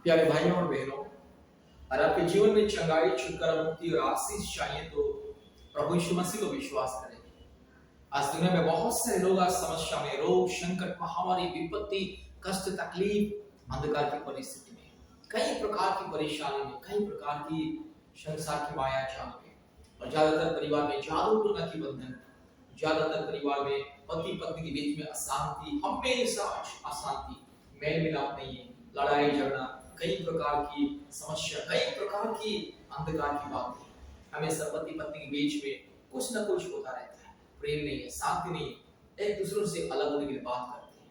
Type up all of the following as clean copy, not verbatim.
प्यारे भाइयों और बहनों, अगर आपके जीवन में चंगाई, छुटकारा, मुक्ति और आशीष चाहिए तो प्रभु यीशु मसीह को विश्वास करें। आज दुनिया में बहुत सारे लोग आज समस्या में, रोग, संकट, महामारी, विपत्ति, कष्ट, तकलीफ, अंधकार की परिस्थिति में, कई प्रकार की परेशानी में, कई प्रकार की संसार की माया जाल में, और ज्यादातर परिवार में जादू टोना की बंधन, ज्यादातर परिवार में पति पत्नी के बीच में अशांति, हमेशा अशांति, मेल मिलाप नहीं है, लड़ाई झगड़ा, कई प्रकार की समस्या, कई प्रकार की अंधकार की बातें, हमेशा पति पत्नी के बीच में कुछ न कुछ होता रहता है, प्रेम नहीं है, शांति नहीं है, एक दूसरे से अलग होने की बात करते हैं।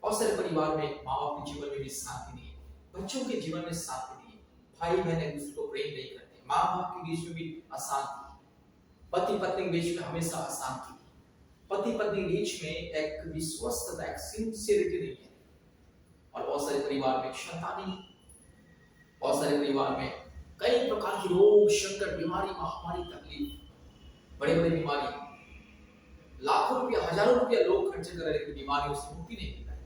बहुत सारे परिवार में माँ बाप के जीवन में भी शांति नहीं है, बच्चों के जीवन में शांति नहीं है, भाई बहन एक दूसरे को प्रेम नहीं करते, माँ बाप के बीच में भी अशांति, पति पत्नी के बीच में हमेशा अशांति, पति पत्नी के बीच में एक विश्वस्तता, एक सिंसियरिटी नहीं है, और बहुत सारे परिवार में शैतानी, बहुत सारे परिवार में कई प्रकार की रोग, संकट, बीमारी, महामारी, तकलीफ, बड़े बड़े बीमारी, लाखों रुपया, हजारों रुपया लोग खर्च कर रहे हैं, बीमारियों से मुक्ति नहीं मिल रहा है,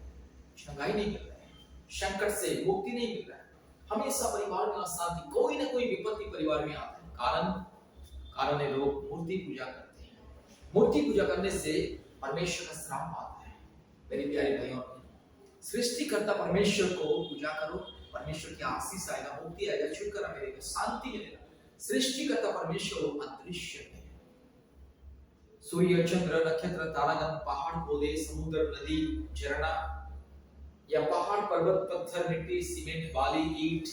चंगाई नहीं मिल रहा है, संकट से मुक्ति नहीं मिल रहा है, हमेशा परिवार में अशांति, कोई ना कोई विपत्ति परिवार में आता है। कारण है लोग मूर्ति पूजा करते हैं। मूर्ति पूजा करने से परमेश्वर का श्राप आता है। मेरे प्यारे भाइयों, सृष्टिकर्ता परमेश्वर को पूजा करो, परमेश्वर की आशीष आएगा, मुक्ति आएगा, छुटकारा मिलेगा, शांति मिलेगा। सृष्टिकर्ता परमेश्वर अदृश्य है। सूर्य, चंद्र, नक्षत्र, तारागण, पहाड़, पौधे, समुद्र, नदी, झरना या पहाड़, पर्वत, पत्थर, मिट्टी, सीमेंट, बाली, ईंट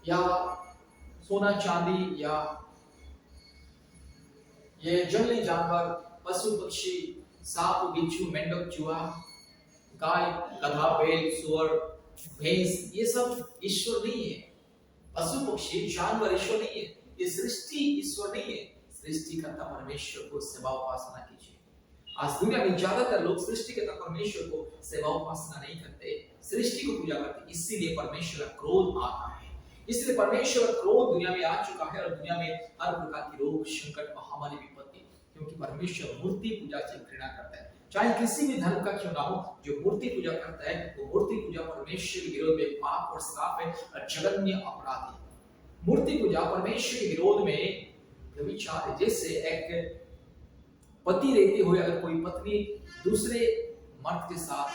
या सोना, चांदी, या ये जंगली जानवर, पशु, पक्षी, सांप, बिच्छू, मेंढक, चूहा, गाय, गधा, बैल, सुअर, भैंस, ये सब ईश्वर नहीं है। पशु पक्षी जानवर ईश्वर नहीं है, ये सृष्टि ईश्वर नहीं है। सृष्टिकर्ता परमेश्वर को सेवा उपासना कीजिए। आज दुनिया में ज्यादातर लोग सृष्टिकर्ता परमेश्वर को सेवा उपासना नहीं करते, सृष्टि को पूजा करते, इसीलिए परमेश्वर का क्रोध आता है। इसलिए परमेश्वर का क्रोध दुनिया में आ चुका है, और दुनिया में हर प्रकार की रोग, संकट, महामारी, विपत्ति, क्योंकि परमेश्वर मूर्ति पूजा से घृणा करता है। चाहे किसी भी धर्म का क्यों ना हो, जो मूर्ति पूजा करता है वो मूर्ति पूजा परमेश्वर के विरोध में पाप और श्राप है और जघन्य अपराध है। मूर्ति पूजा परमेश्वर के विरोध में व्यभिचार है। जैसे एक पति रहते हुए अगर कोई पत्नी दूसरे मर्द के साथ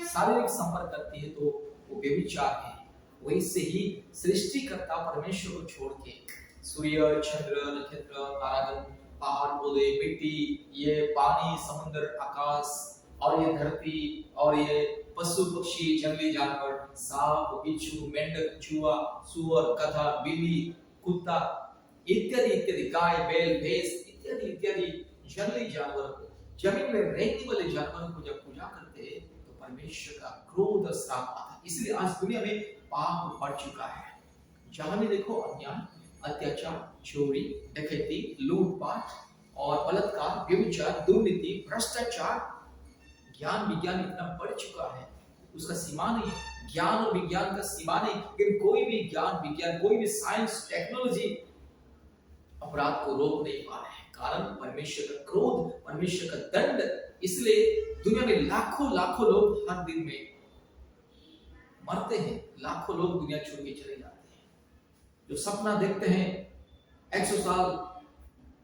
शारीरिक संपर्क करती है तो वो व्यभिचार है। वैसे ही सृष्टिकर्ता परमेश्वर को छोड़ के सूर्य, चंद्र, नक्षत्र, तारागण, पहाड़, पौधे, मिट्टी, ये पानी, समुद्र, आकाश, और ये धरती, और ये पशु पक्षी, जंगली जानवर, सांप, बिच्छू, मेंढक, चूहा, सुअर, गधा, बिल्ली, कुत्ता इत्यादि इत्यादि, गाय, बैल, भैंस इत्यादि इत्यादि जंगली जानवर को, जमीन में रहने वाले जानवरों को जब पूजा करते हैं तो परमेश्वर का क्रोध और श्राप आता है। इसलिए आज दुनिया में पाप बढ़ चुका है। जहां भी देखो अन्याय, अत्याचार, चोरी, डकैती, लूटपाट और बलात्कार, व्यभिचार, दुर्नीति, भ्रष्टाचार, ज्ञान विज्ञान इतना बढ़ चुका है, उसका सीमा नहीं है। ज्ञान और विज्ञान का सीमा नहीं, लेकिन कोई भी ज्ञान विज्ञान, कोई भी साइंस, टेक्नोलॉजी अपराध को रोक नहीं पा रहे हैं। कारण परमेश्वर का क्रोध, परमेश्वर का दंड। इसलिए दुनिया में लाखों लाखों लोग हर दिन में मरते हैं, लाखों लोग दुनिया छोड़ के चले जाते हैं। जो सपना देखते हैं 100 साल,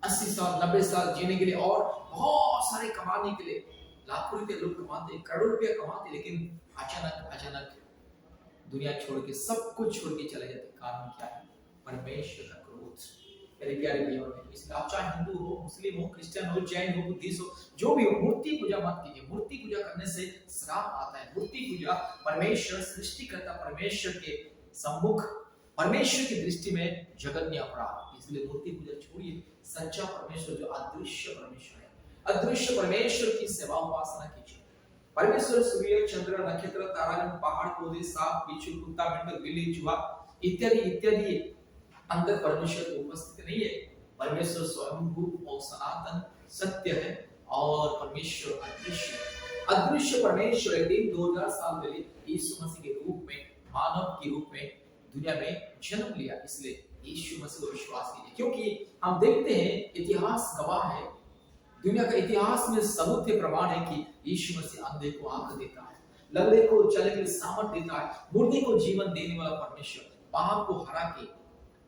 80 साल, 90 साल जीने के लिए और बहुत सारे कमाने के लिए, लाखों रुपए लोग कमाते, करोड़ रुपया कमाते, लेकिन अचानक दुनिया छोड़ के, सब कुछ छोड़ के चले जाते। कारण क्या है? परमेश्वर का क्रोध। मेरे प्यारे भाइयों, इसलिए आप चाहे हिंदू हो, मुस्लिम हो, क्रिश्चियन हो, जैन हो, बुद्धिस्ट हो, जो भी हो, मूर्ति पूजा मत कीजिए। मूर्ति पूजा करने से श्राप आता है। मूर्ति पूजा परमेश्वर, सृष्टिकर्ता परमेश्वर के सम्मुख, परमेश्वर की दृष्टि में जघन्य अपराध। इसलिए मूर्ति पूजा छोड़िए। सच्चा परमेश्वर जो अदृश्य परमेश्वर है, अदृश्य परमेश्वर की सेवा उपासना कीजिए। परमेश्वर सूर्य, चंद्र, नक्षत्र, तारागण, पहाड़, पौधे, सांप, बिच्छू, कुत्ता, मेंढक, बिल्ली, चूहा इत्यादि इत्यादि अंदर परमेश्वर उपस्थित नहीं है। परमेश्वर स्वयं और सनातन सत्य है, और परमेश्वर अदृश्य है। अदृश्य परमेश्वर एक दिन 2000 साल पहले यीशु मसीह के रूप में, मानव के रूप में दुनिया में जन्म लिया। इसलिए यीशु मसीह को विश्वास कीजिए, क्योंकि हम देखते हैं इतिहास गवाह है, दुनिया का इतिहास में सबूत प्रमाण है कि यीशु मसीह अंधे को आंख देता है, लंगड़े को चलने के लिए सामर्थ देता है, मुर्दे को जीवन देने वाला परमेश्वर, पाप को हरा के,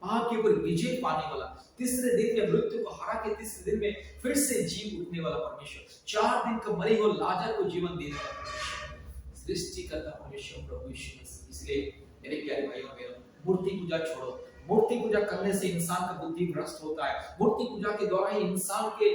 पाप के ऊपर विजय पाने वाला, तीसरे दिन में मृत्यु को हरा के तीसरे दिन में फिर से जी उठने वाला परमेश्वर, 4 दिन का मरे हुए लाजर को जीवन देने वाला परमेश्वर, सृष्टिकर्ता परमेश्वर प्रभु यीशु मसीह। इसलिए मेरे प्यारे भाइयों और बहनों, मूर्ति पूजा छोड़ो। मूर्ति पूजा करने से इंसान का बुद्धि भ्रष्ट होता है। मूर्ति पूजा के द्वारा ही इंसान के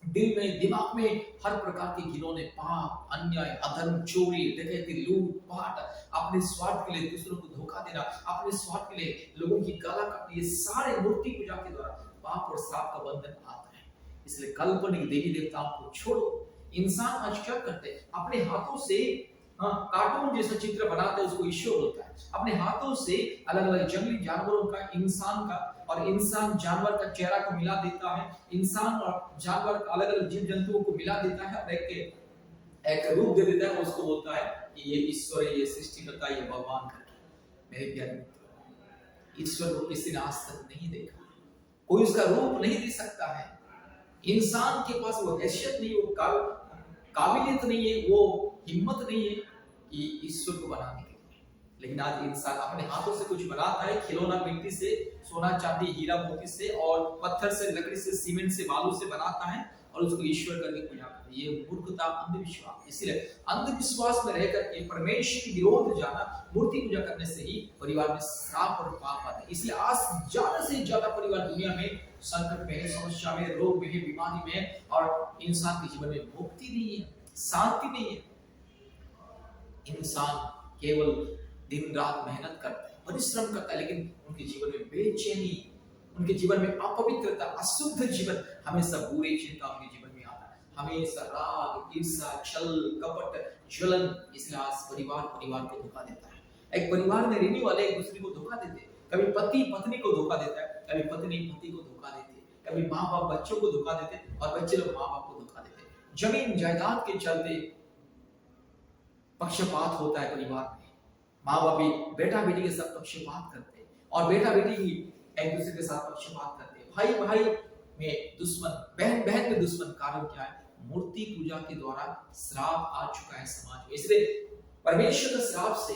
दिल में, दिमाग में हर प्रकार के घिनौने, पाप, अन्याय, अधर्म, चोरी, डकैती, लूट पाट, अपने स्वार्थ के लिए दूसरों को धोखा देना, अपने स्वार्थ के लिए लोगों की गला काटना, ये सारे मूर्ति पूजा के द्वारा पाप और श्राप का बंधन आता है। इसलिए काल्पनिक देवी देवताओं को छोड़ो। इंसान आज क्या करते हैं, अपने हाथों से कार्टून जैसा चित्र बनाते हैं, उसको ईश्वर होता है। अपने हाथों से अलग अलग जंगली जानवरों का, इंसान का और इंसान जानवर का चेहरा को मिला देता है, इंसान और जानवर अलग अलग जीव जंतुओं को मिला देता है और एक रूप दे देता है, उसको बोलता है कि ये ईश्वर है, ये सृष्टिकर्ता, ये भगवान करके। मेरे प्यारे मित्रों, ईश्वर को किसी ने आज तक नहीं देखा, कोई उसका रूप नहीं दे सकता है। इंसान के पास वो हैसियत नहीं, वो काबिलियत नहीं है, वो हिम्मत नहीं है कि ईश्वर को बनाने के लिए। लेकिन आज इंसान अपने हाथों से कुछ बनाता है, खिलौना मिट्टी से, सोना चांदी हीरा मोती से और पत्थर से, लकड़ी से, सीमेंट से, बालू से बनाता है और उसको ईश्वर करके पूजा करता है। ये मूर्खता, अंधविश्वास। इसलिए अंधविश्वास में रहकर के परमेश्वर के विरोध जाना, मूर्ति पूजा करने से ही परिवार में श्राप और पाप आता है। इसलिए आज ज्यादा से ज्यादा परिवार दुनिया में संकट में है, समस्या में, रोग में है, बीमारी में है और इंसान के जीवन में मुक्ति नहीं है, शांति नहीं है। इंसान केवल दिन रात मेहनत करता है, परिश्रम करता है, लेकिन उनके जीवन में बेचैनी, उनके जीवन में अपवित्रता, अशुद्ध जीवन, हमेशा बुरी चिंता उनके जीवन में आता है, हमेशा राग, ईर्ष्या, छल, कपट, ज्वलन। इसलिए आज परिवार को धोखा देता है। एक परिवार में रहने वाले एक दूसरे को धोखा देते हैं। कभी पति पत्नी को धोखा देता है, कभी पत्नी पति को धोखा देती है, कभी माँ बाप बच्चों को धोखा देते हैं और बच्चे लोग माँ बाप को धोखा देते हैं। जमीन जायदाद के चलते पक्षपात होता है परिवार में। माँ बाप भी बेटा बेटी के साथ पक्षपात करते हैं और बेटा बेटी ही एक दूसरे के साथ पक्षपात करते हैं। भाई भाई में दुश्मन, बहन बहन में दुश्मन। कारण क्या है? मूर्ति पूजा के द्वारा श्राप आ चुका है समाज में। इसलिए परमेश्वर के श्राप से,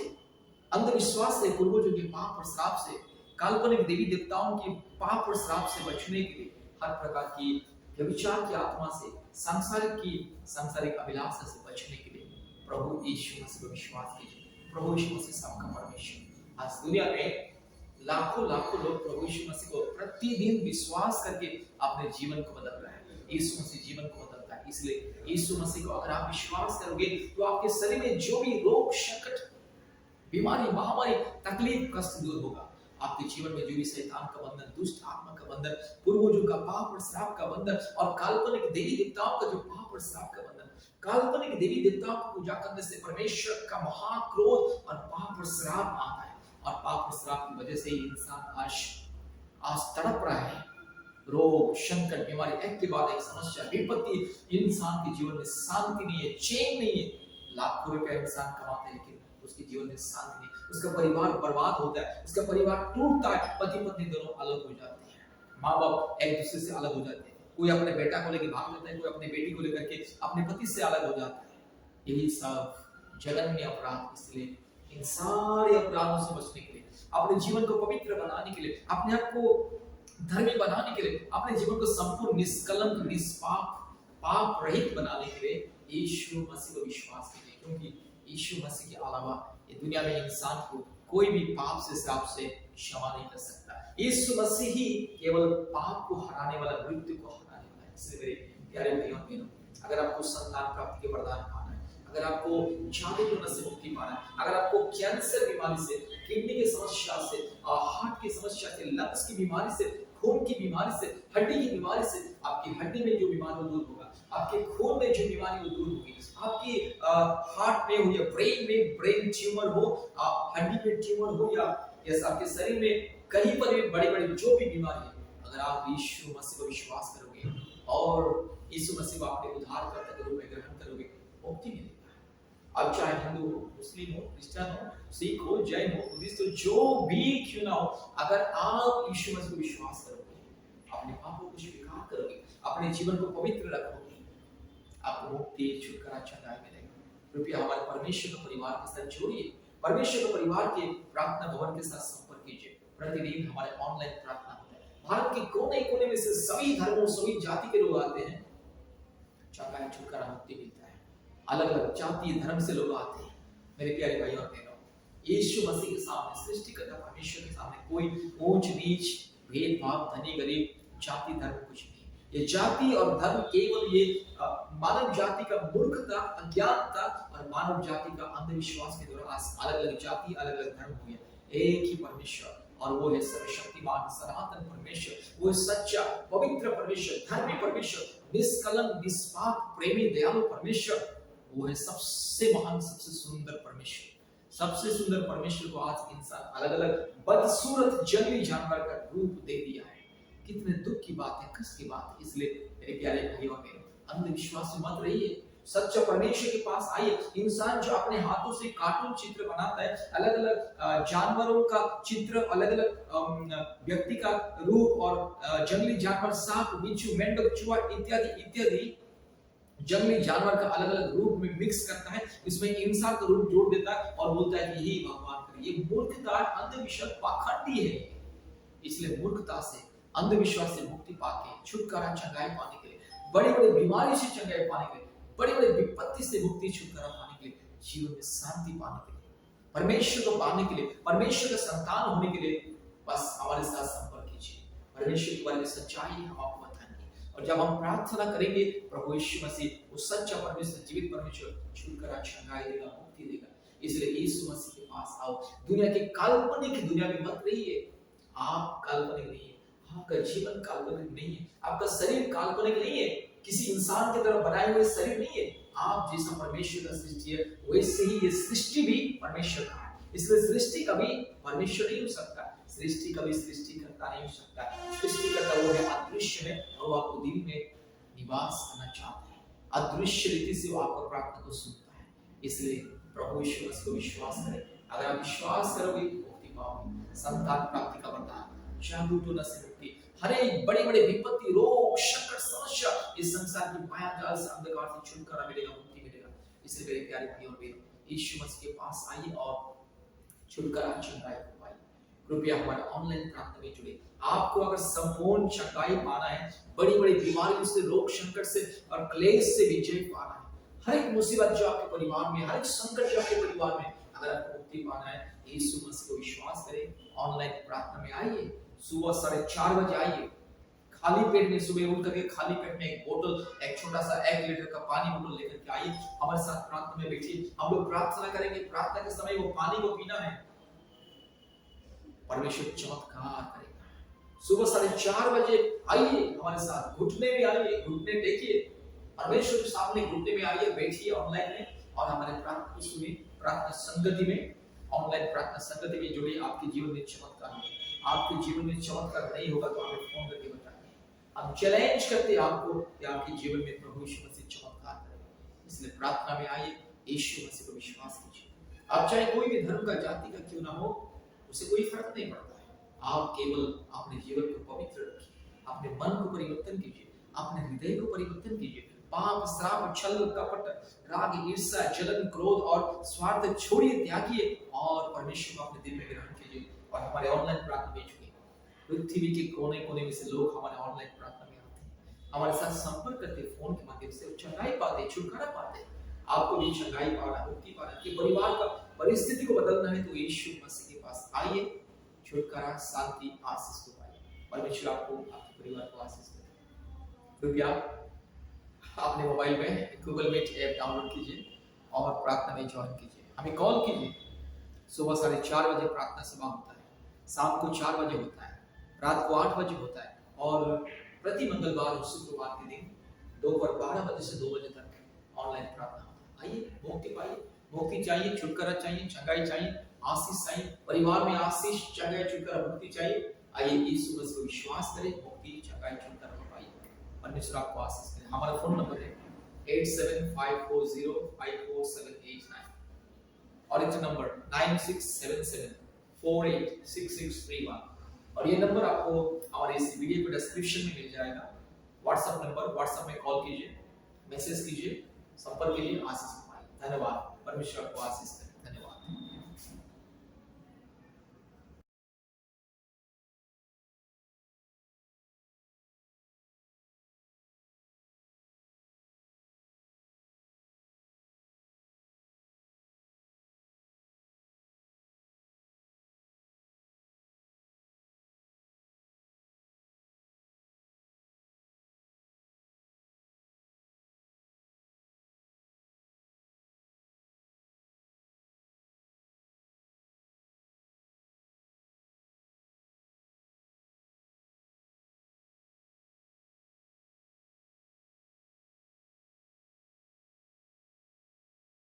अंधविश्वास से, पूर्वजों के पाप और श्राप से, काल्पनिक देवी देवताओं के पाप और श्राप से बचने के लिए, हर प्रकार की व्यभिचार की आत्मा से, सांसारिक अभिलाषा से बचने के लिए प्रभु यीशु मसीह पर विश्वास कीजिए। प्रभु यीशु मसीह सबका परमेश्वर। आज दुनिया में लाखों लोग प्रभु यीशु मसीह को प्रतिदिन विश्वास करके अपने जीवन को बदल रहे हैं। यीशु मसीह जीवन को बदलता है। इसलिए यीशु मसीह को अगर आप विश्वास करोगे तो आपके शरीर में जो भी रोग, संकट, बीमारी, महामारी, तकलीफ, कष्ट दूर होगा। आपके जीवन में जो भी शैतान का बंधन, दुष्ट आत्मा का बंधन, पूर्वजों का पाप और श्राप का बंधन और काल्पनिक देवी देवताओं का जो पाप और श्राप का बंधन, काल्पनिक देवी देवताओं की पूजा करने से परमेश्वर का महाक्रोध और पाप और श्राप आता है। और पाप और श्राप की वजह से ही इंसान आज तड़प रहा है। रोग, संकट, बीमारी, एक के बाद एक समस्या, विपत्ति। इंसान के जीवन में शांति नहीं है, चैन नहीं है। लाखों रुपया इंसान कमाते हैं लेकिन उसके जीवन में शांति नहीं, उसका परिवार बर्बाद होता है, उसका परिवार टूटता है। पति पत्नी दोनों अलग हो जाते हैं, माँ बाप एक दूसरे से अलग हो जाते हैं। कोई अपने बेटा को लेकर भाग जाता है, कोई अपने बेटी को लेकर के अपने पति से अलग हो जाता है। यही सब जघन्य अपराध। इसलिए इन सारे अपराधों से बचने के लिए, अपने जीवन को पवित्र बनाने के लिए, अपने आप को धर्मी बनाने के लिए, अपने जीवन को संपूर्ण निष्कलंक, निष्पाप, पाप रहित बनाने के लिए यीशु मसीह को विश्वास कीजिए। क्योंकि यीशु मसीह के अलावा ये दुनिया में इंसान को कोई भी पाप से, श्राप से क्षमा नहीं कर सकता। यीशु मसीह ही केवल पाप को हराने वाला, मृत्यु को हराने वाला है। इसलिए मेरे प्यारे भाइयों और बहनों, अगर आपको संतान प्राप्ति के वरदान पाना है, अगर आपको जादू टोना से मुक्ति पाना है, अगर आपको कैंसर बीमारी से, किडनी की समस्या से, हार्ट की समस्या से, लंग्स की बीमारी से, खून की बीमारी से, हड्डी की बीमारी से, आपकी हड्डी में जो बीमारी दूर होगा, आपके खून में जो बीमारी दूर होगी, आपकी हार्ट में हो या ब्रेन में ब्रेन ट्यूमर हो, हड्डी में ट्यूमर हो या आपके शरीर में कहीं पर भी बड़ी जो भी बीमारी है, अगर आप यीशु मसीह पर विश्वास करोगे और यीशु मसीह को अपने उद्धारकर्ता के रूप में ग्रहण करोगे, मुक्ति मिलेगी। अब चाहे हिंदू हो, मुस्लिम हो, क्रिश्चियन हो, सिख हो, जैन हो, बुद्धिस्ट हो, जो भी क्यों ना हो, अगर आप यीशु मसीह को विश्वास करोगे, अपने पापों को स्वीकार करोगे, अपने जीवन को पवित्र रखोगे, आपको मुक्ति, छुटकारा, छुड़ाई मिलेगा। कृपया हमारे परमेश्वर के परिवार के साथ जोड़िए, परमेश्वर के परिवार के प्रार्थना भवन के साथ संपर्क कीजिए। प्रतिदिन हमारे ऑनलाइन प्रार्थना होता है, भारत के कोने कोने में से सभी धर्मों सभी जाति के लोग आते हैं, चंगाई छुटकारा मुक्ति मिलता है। अलग अलग जाति धर्म से लोग आते हैं। मेरे प्यारे भाई और बहनों, यीशु मसीह के सामने, सृष्टिकर्ता परमेश्वर के सामने कोई ऊंच नीच भेदभाव, धनी गरीब, जाति धर्म कुछ नहीं। ये जाति और धर्म केवल ये मानव जाति का मूर्खता, अज्ञानता और मानव जाति का अंधविश्वास के द्वारा अलग अलग जाति अलग अलग धर्म हुए। एक ही परमेश्वर, और वो है सर्वशक्तिमान सनातन परमेश्वर, वो सच्चा पवित्र परमेश्वर, धर्मी परमेश्वर, निष्कलंक निष्पाप प्रेमी दयालु परमेश्वर, वो है सबसे महान सबसे सुंदर परमेश्वर। सबसे सुंदर परमेश्वर को आज इंसान अलग अलग बदसूरत जंगली जानवर का रूप दे दिया है। कितने दुख की बात है, कष्ट की बात है। इसलिए मेरे प्यारे भाई और बहनों, अंधविश्वास में मत रहिए, सच्चा परमेश्वर के पास आइए। इंसान जो अपने हाथों से कार्टून चित्र बनाता है, अलग अलग जानवरों का चित्र, अलग अलग व्यक्ति का रूप और जंगली जानवर सांप, बिच्छू, मेंढक, चूहा इत्यादि इत्यादि जंगली जानवर का अलग अलग रूप में मिक्स करता है, इसमें इंसान का रूप जोड़ देता है और बोलता है कि यही भगवान करे। ये मूर्खता, अंधविश्वास, पाखंडी है। इसलिए मूर्खता से, अंधविश्वास से मुक्ति पाके, छुटकारा, चंगाई पाने के लिए, बड़ी बड़ी बीमारी से चंगाई पाने के लिए, बड़ी बड़ी विपत्ति से मुक्ति, छुटकारा पाने के लिए, जीवन में शांति पाने के लिए, परमेश्वर को पाने के लिए, परमेश्वर का संतान होने के लिए बस हमारे साथ संपर्क कीजिए। परमेश्वर के बारे में सच्चाई हम आपको बताएंगे, और जब हम प्रार्थना करेंगे प्रभु यीशु मसीह, वो सच्चा परमेश्वर, जीवित परमेश्वर, छुटकारा, चंगाई देगा, मुक्ति देगा। इसलिए यीशु मसीह के पास आओ। दुनिया की काल्पनिक दुनिया में मत रहिए। आप काल्पनिक नहीं है, आपका जीवन काल्पनिक नहीं है, आपका शरीर काल्पनिक नहीं है, किसी इंसान की तरह बनाए हुए शरीर नहीं है। आप जैसा परमेश्वर का सृष्टि है, वैसे ही ये सृष्टि भी परमेश्वर का है। इसलिए सृष्टि कभी परमेश्वर नहीं हो सकता, सृष्टि कभी सृष्टि करता नहीं हो सकता। सृष्टि करता वो है अदृश्य है, और वो आपको दिल में निवास करना चाहता है। अदृश्य रीति से वो आपको प्रार्थना को सुनता है। इसलिए प्रभु यीशु मसीह को विश्वास करें। अगर आप विश्वास करोगे मुक्ति पाओगे, संतान प्राप्ति का वरदान, जादू से मुक्ति, हर एक बड़े बड़े विपत्ति, रोग, संकट, समस्या, इस संसार की माया जाल से, अंधकार से छुटकारा मिलेगा, मुक्ति मिलेगा। इसलिए मेरे प्यारे भाई और बहनों, यीशु मसीह के पास आइए और छुटकारा, चंगाई पाइए। कृपया हमारे ऑनलाइन प्रार्थना में जुड़े। आपको अगर संपूर्ण चंगाई पाना है, बड़ी बड़ी बीमारियों से, रोग संकट से और क्लेश से विजय पाना है, हर एक मुसीबत जो आपके परिवार में, हर एक संकट जो आपके परिवार में, अगर आपको मुक्ति पाना है, यीशु मसीह को विश्वास करें, ऑनलाइन प्रार्थना में आइए। सुबह 4:30 बजे आइए, खाली पेट में सुबह उठ करके खाली पेट में एक बोतल, एक छोटा सा 1 लीटर का पानी बोतल लेकर के आइए, हमारे साथ प्रार्थना में बैठिए। हम लोग प्रार्थना करेंगे। प्रार्थना के समय वो पानी को पीना है, परमेश्वर चमत्कार करेगा। सुबह 4:30 बजे आइए, हमारे साथ घुटने में आइए, घुटने टेकिए, परमेश्वर के सामने घुटने में आइए, बैठिए ऑनलाइन में, और हमारे प्रार्थना को सुनिए। प्रार्थना संगति में, ऑनलाइन प्रार्थना संगति में जुड़िए। आपके जीवन में चमत्कार होगा। आपके जीवन में चमत्कार नहीं होगा तो हमें फोन करके बताइए। हम चैलेंज करते हैं आपको कि आपके जीवन में प्रभु यीशु मसीह चमत्कार करेगा। इसलिए प्रार्थना में आइए, यीशु मसीह को विश्वास कीजिए। आप चाहे कोई भी धर्म का, जाति का क्यों ना हो, उसे कोई फर्क नहीं पड़ता है। आप केवल अपने जीवन को पवित्र रखिए, अपने मन को परिवर्तन कीजिए, अपने हृदय को परिवर्तन कीजिए। पाप, श्राप, छल, कपट, राग, ईर्ष्या, जलन, क्रोध और स्वार्थ छोड़िए, त्यागिए, और परमेश्वर को अपने दिल में ग्रहण कीजिए। और हमारे ऑनलाइन प्रार्थना में जुड़िए। पृथ्वी के कोने कोने में से लोग हमारे ऑनलाइन प्रार्थना में आते हैं, हमारे साथ संपर्क करते, फोन के माध्यम से चंगाई पाते, छुटकारा पाते। आपको भी चंगाई पाना, मुक्ति पाना, कि परिवार का परिस्थिति को बदलना है, तो यीशु मसीह के पास आइए, छुटकारा, शांति, आशीष को पाइए। परमेश्वर आपको, आपके परिवार को आशीष दे। कृपया अपने मोबाइल में गूगल मीट ऐप डाउनलोड कीजिए और प्रार्थना में ज्वाइन कीजिए। हमें कॉल कीजिए। सुबह 4:30 बजे प्रार्थना सभा होता है, शाम को 4 बजे होता है, रात को 8 बजे होता है, और प्रति मंगलवार और शुक्रवार के दिन दोपहर 12 बजे से 2 बजे तक ऑनलाइन प्रार्थना होता है। आइए, मुक्ति पाइए। मुक्ति चाहिए, छुटकारा चाहिए, चंगाई चाहिए, आशीष चाहिए, परिवार में आशीष, चंगाई, छुटकारा, मुक्ति चाहिए। आइए, यीशु मसीह को विश्वास करें, मुक्ति, चंगाई, छुटकारा पाइए। परमेश्वर आपको आशीष करे। हमारा फोन नंबर है 8754054789 और एक नंबर 9677486631, और ये नंबर आपको हमारे इस वीडियो के डिस्क्रिप्शन में मिल जाएगा। व्हाट्सएप नंबर, व्हाट्सएप में कॉल कीजिए, मैसेज कीजिए, संपर्क कीजिए, आशीष पाइए। धन्यवाद। परमेश्वर आपको आशीष दे।